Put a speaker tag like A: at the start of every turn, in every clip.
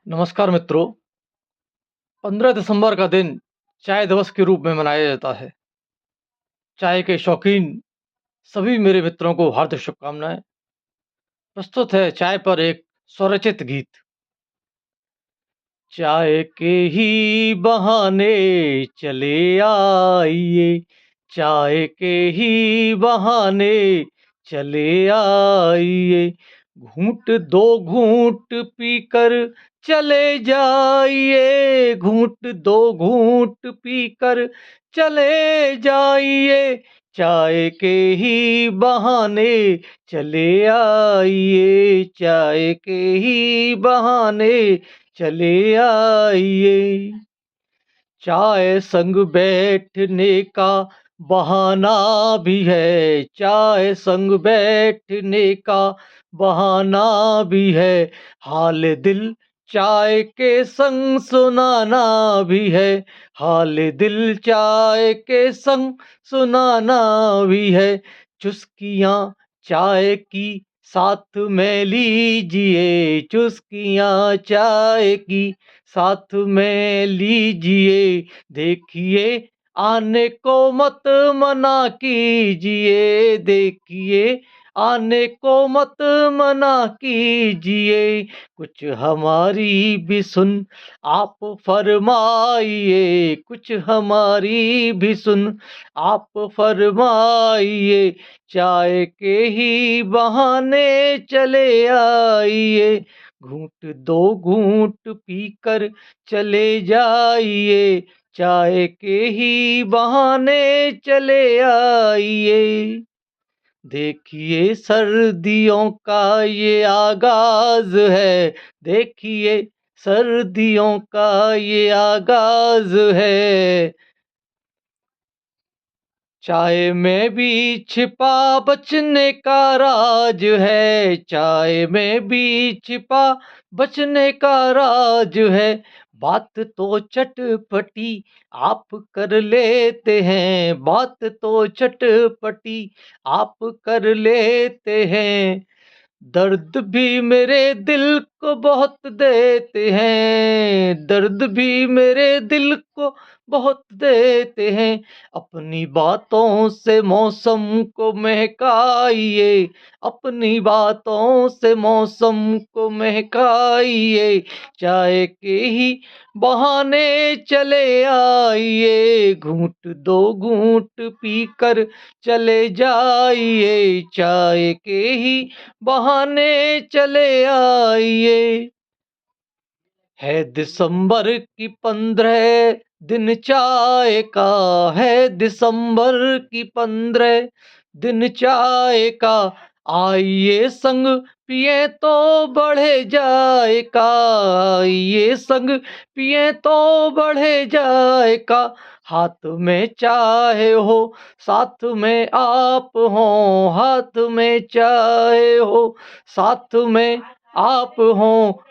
A: नमस्कार मित्रों। 15 दिसंबर का दिन चाय दिवस के रूप में मनाया जाता है। चाय के शौकीन सभी मेरे मित्रों को हार्दिक शुभकामनाएं। प्रस्तुत है चाय पर एक स्वरचित गीत। चाय के ही बहाने चले आइए, चाय के ही बहाने चले आइए, घूंट दो घूंट पीकर चले जाइए, घूंट दो घूंट पीकर चले जाइए, चाय के ही बहाने चले आइए, चाय के ही बहाने चले आइए। चाय संग बैठने का बहाना भी है, चाय संग बैठने का बहाना भी है, हाल दिल चाय के संग सुनाना भी है, हाल दिल चाय के संग सुनाना भी है। चुस्कियाँ चाय की साथ में लीजिए, चुस्कियाँ चाय की साथ में लीजिए, देखिए आने को मत मना कीजिए, देखिए आने को मत मना कीजिए, कुछ हमारी भी सुन आप फरमाइए, कुछ हमारी भी सुन आप फरमाइए, चाय के ही बहाने चले आइए, घूंट दो घूंट पीकर चले जाइए, चाय के ही बहाने चले आइए। देखिए सर्दियों का ये आगाज है, देखिए सर्दियों का ये आगाज है, चाय में भी छिपा बचने का राज है, चाय में भी छिपा बचने का राज है, बात तो चटपटी आप कर लेते हैं, बात तो चटपटी आप कर लेते हैं, दर्द भी मेरे दिल को बहुत देते हैं, दर्द भी मेरे दिल को बहुत देते हैं, अपनी बातों से मौसम को महकाइए, अपनी बातों से मौसम को महकाइए, चाय के ही बहाने चले आइए, घूंट दो घूंट पीकर चले जाइए, चाय के ही बहाने चले आइए। है दिसंबर की 15 दिन चाय का, है दिसंबर की 15 दिन चाय का, आइए संग पिए तो बढ़े जाएगा, आइए संग पिए तो बढ़े जाएगा, हाथ में चाय हो साथ में आप हो, हाथ में चाय हो साथ में आप हो,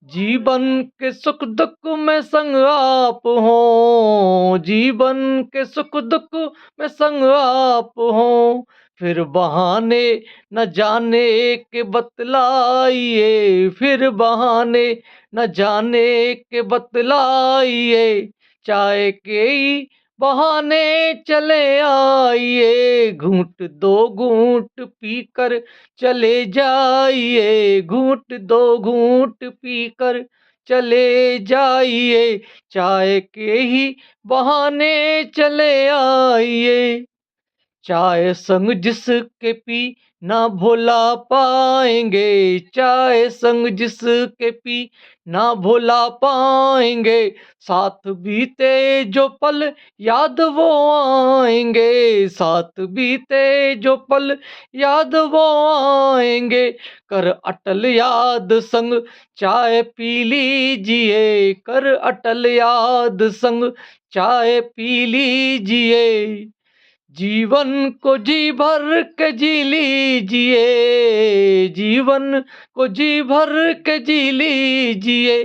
A: जीवन के सुख दुख में संग आप हो, जीवन के सुख दुख में संग आप हो, फिर बहाने न जाने के बतलाइए, फिर बहाने न जाने के बतलाइए, चाय के ही बहाने चले आइए, घूंट दो घूंट पीकर चले जाइए, घूंट दो घूंट पीकर चले जाइए, चाय के ही बहाने चले आइए, चाय संग जिसके पी ना भुला पाएंगे, चाय संग जिसके पी ना भुला पाएंगे, साथ बीते जो पल याद वो आएंगे, साथ बीते जो पल याद वो आएंगे, कर अटल याद संग चाय पी लीजिए, कर अटल याद संग चाय पी लीजिए, जीवन को जी भर के जी लीजिए, जीवन को जी भर के जी लीजिए,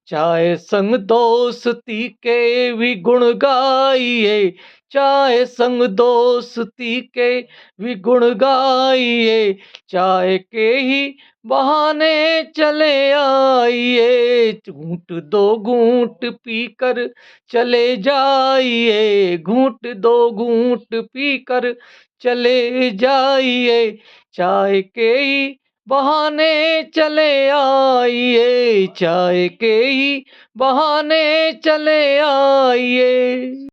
A: चाय संग दोस्ती के भी गुण गाइए, चाय संग दोस्ती के भी गुण गाइए, चाय के ही बहाने चले आइए, घूंट दो घूंट पीकर चले जाइए, घूंट दो घूंट पीकर चले जाइए, चाय के ही बहाने चले आइए, चाय के ही बहाने चले आइए।